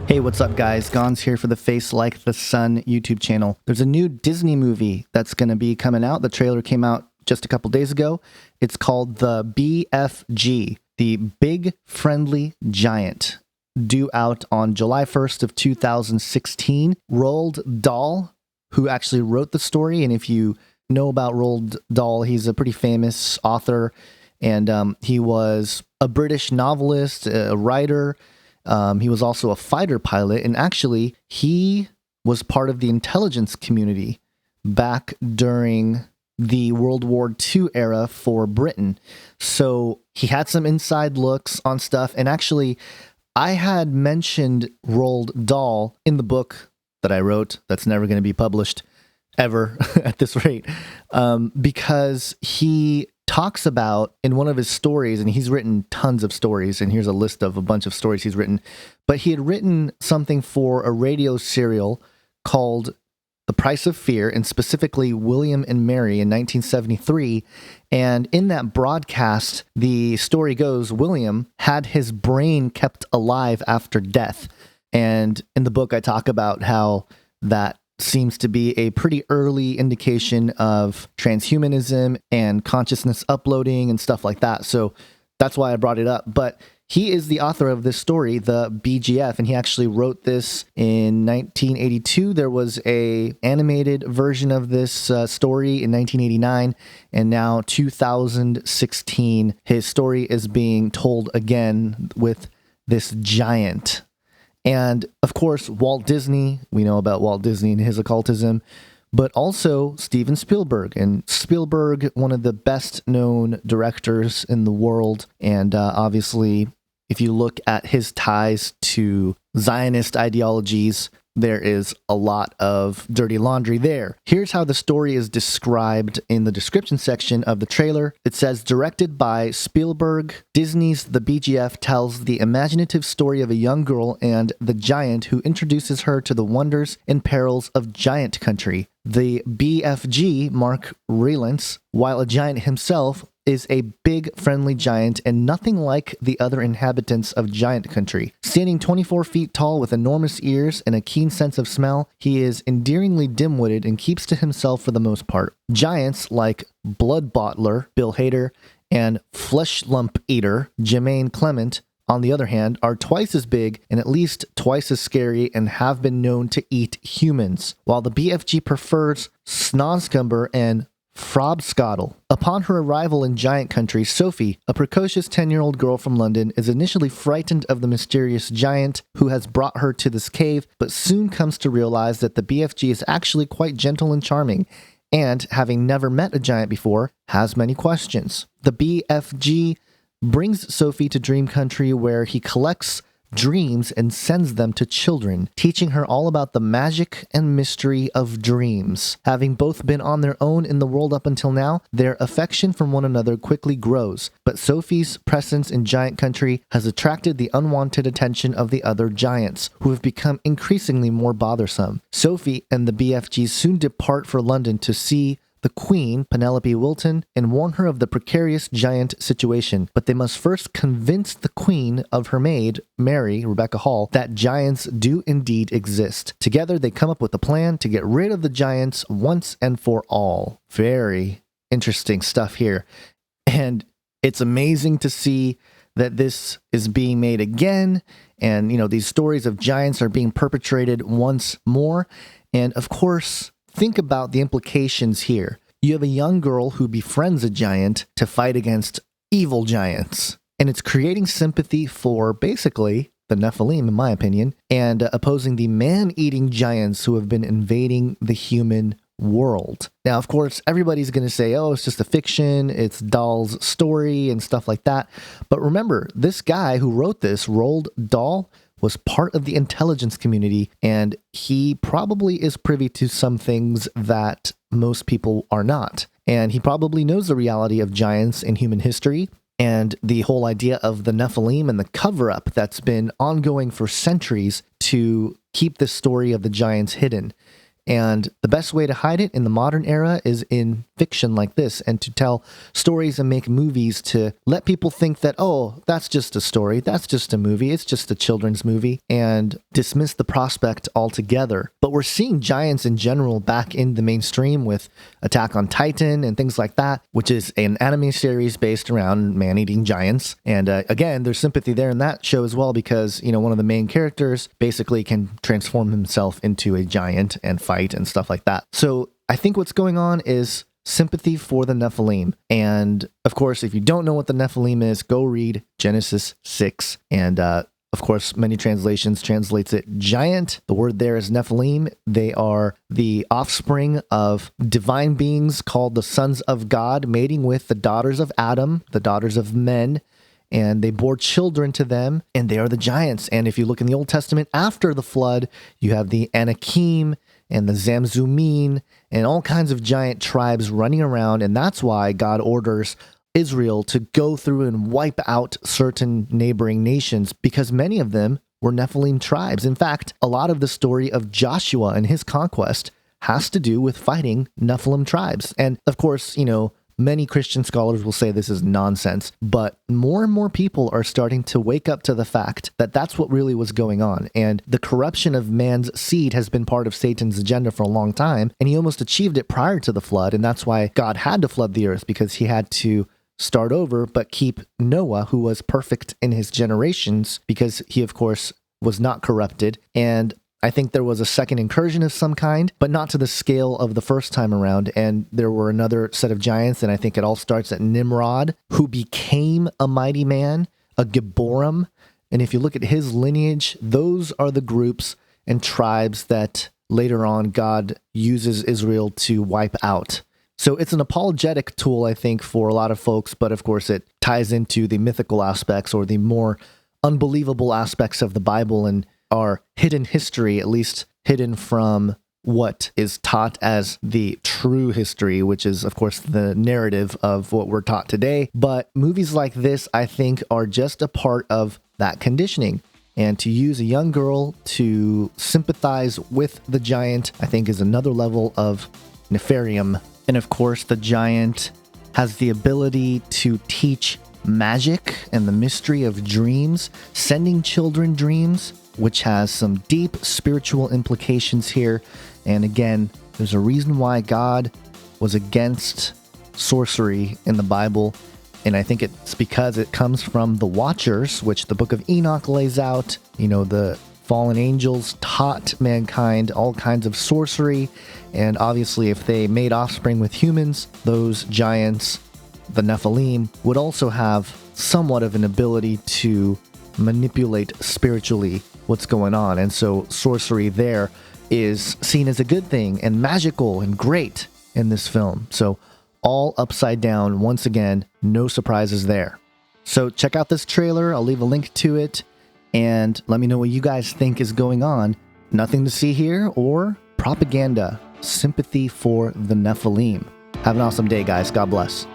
Hey, what's up, guys? Gons here for the Face Like the Sun YouTube channel. There's a new Disney movie that's going to be coming out. The trailer came out just a couple days ago. It's called the BFG, the Big Friendly Giant, due out on July 1st of 2016. Roald Dahl, who actually wrote the story, and if you know about Roald Dahl, he's a pretty famous author, and he was a British novelist, a writer. He was also a fighter pilot, and actually, he was part of the intelligence community back during the World War II era for Britain. So he had some inside looks on stuff, and actually, I had mentioned Roald Dahl in the book that I wrote that's never going to be published ever at this rate, because he talks about in one of his stories, and he's written tons of stories, and here's a list of a bunch of stories he's written, but he had written something for a radio serial called The Price of Fear, and specifically William and Mary in 1973, and in that broadcast, the story goes, William had his brain kept alive after death, and in the book I talk about how that seems to be a pretty early indication of transhumanism and consciousness uploading and stuff like that. So that's why I brought it up. But he is the author of this story, the BGF, and he actually wrote this in 1982. There was a animated version of this story in 1989, and now 2016, his story is being told again with this giant. And, of course, Walt Disney, we know about Walt Disney and his occultism, but also Steven Spielberg. And Spielberg, one of the best-known directors in the world, and obviously, if you look at his ties to Zionist ideologies, there is a lot of dirty laundry there. Here's how the story is described in the description section of the trailer. It says, directed by Spielberg, Disney's The BGF tells the imaginative story of a young girl and the giant who introduces her to the wonders and perils of giant country. The BFG, Mark Rylance, while a giant himself, is a big, friendly giant and nothing like the other inhabitants of giant country. Standing 24 feet tall with enormous ears and a keen sense of smell, he is endearingly dim-witted and keeps to himself for the most part. Giants like Blood Bottler, Bill Hader, and Flesh Lump Eater, Jermaine Clement, on the other hand, are twice as big and at least twice as scary and have been known to eat humans, while the BFG prefers Snoscumber and Frobscottle. Upon her arrival in giant country, Sophie, a precocious 10-year-old girl from London, is initially frightened of the mysterious giant who has brought her to this cave, but soon comes to realize that the BFG is actually quite gentle and charming, and, having never met a giant before, has many questions. The BFG brings Sophie to Dream Country, where he collects dreams and sends them to children, teaching her all about the magic and mystery of dreams. Having both been on their own in the world up until now, their affection for one another quickly grows, but Sophie's presence in giant country has attracted the unwanted attention of the other giants, who have become increasingly more bothersome. Sophie and the BFG soon depart for London to see the Queen, Penelope Wilton, and warn her of the precarious giant situation, but they must first convince the Queen of her maid, Mary, Rebecca Hall, that giants do indeed exist. Together, they come up with a plan to get rid of the giants once and for all. Very interesting stuff here. And it's amazing to see that this is being made again, and, you know, these stories of giants are being perpetrated once more. And, of course, think about the implications here. You have a young girl who befriends a giant to fight against evil giants, and it's creating sympathy for basically the Nephilim, in my opinion, and opposing the man-eating giants who have been invading the human world. Now, of course, everybody's going to say, oh, it's just a fiction, it's Dahl's story and stuff like that. But remember, this guy who wrote this, Roald Dahl, was part of the intelligence community, and he probably is privy to some things that most people are not. And he probably knows the reality of giants in human history and the whole idea of the Nephilim and the cover-up that's been ongoing for centuries to keep the story of the giants hidden. And the best way to hide it in the modern era is in fiction like this and to tell stories and make movies to let people think that, oh, that's just a story, that's just a movie, it's just a children's movie, and dismiss the prospect altogether. But we're seeing giants in general back in the mainstream with Attack on Titan and things like that, which is an anime series based around man-eating giants. And again, there's sympathy there in that show as well, because, one of the main characters basically can transform himself into a giant and fight and stuff like that. So I think what's going on is sympathy for the Nephilim. And of course, if you don't know what the Nephilim is, go read Genesis 6. And of course, many translations translates it giant. The word there is Nephilim. They are the offspring of divine beings called the sons of God, mating with the daughters of Adam, the daughters of men. And they bore children to them, and they are the giants. And if you look in the Old Testament, after the flood, you have the Anakim and the Zamzummim and all kinds of giant tribes running around. And that's why God orders Israel to go through and wipe out certain neighboring nations, because many of them were Nephilim tribes. In fact, a lot of the story of Joshua and his conquest has to do with fighting Nephilim tribes. And of course, many Christian scholars will say this is nonsense, but more and more people are starting to wake up to the fact that that's what really was going on. And the corruption of man's seed has been part of Satan's agenda for a long time, and he almost achieved it prior to the flood. And that's why God had to flood the earth, because he had to start over, but keep Noah, who was perfect in his generations, because he, of course, was not corrupted. And I think there was a second incursion of some kind, but not to the scale of the first time around. And there were another set of giants, and I think it all starts at Nimrod, who became a mighty man, a Gibborim. And if you look at his lineage, those are the groups and tribes that later on God uses Israel to wipe out. So it's an apologetic tool, I think, for a lot of folks, but of course it ties into the mythical aspects or the more unbelievable aspects of the Bible and our hidden history, at least hidden from what is taught as the true history, which is, of course, the narrative of what we're taught today. But movies like this, I think, are just a part of that conditioning. And to use a young girl to sympathize with the giant, I think, is another level of Nephilim. And of course, the giant has the ability to teach magic and the mystery of dreams, sending children dreams, which has some deep spiritual implications here. And again, there's a reason why God was against sorcery in the Bible. And I think it's because it comes from the Watchers, which the book of Enoch lays out. The fallen angels taught mankind all kinds of sorcery. And obviously, if they made offspring with humans, those giants, the Nephilim, would also have somewhat of an ability to manipulate spiritually what's going on. And so sorcery there is seen as a good thing and magical and great in this film. So all upside down. Once again, no surprises there. So check out this trailer. I'll leave a link to it and let me know what you guys think is going on. Nothing to see here or propaganda. Sympathy for the Nephilim. Have an awesome day, guys. God bless.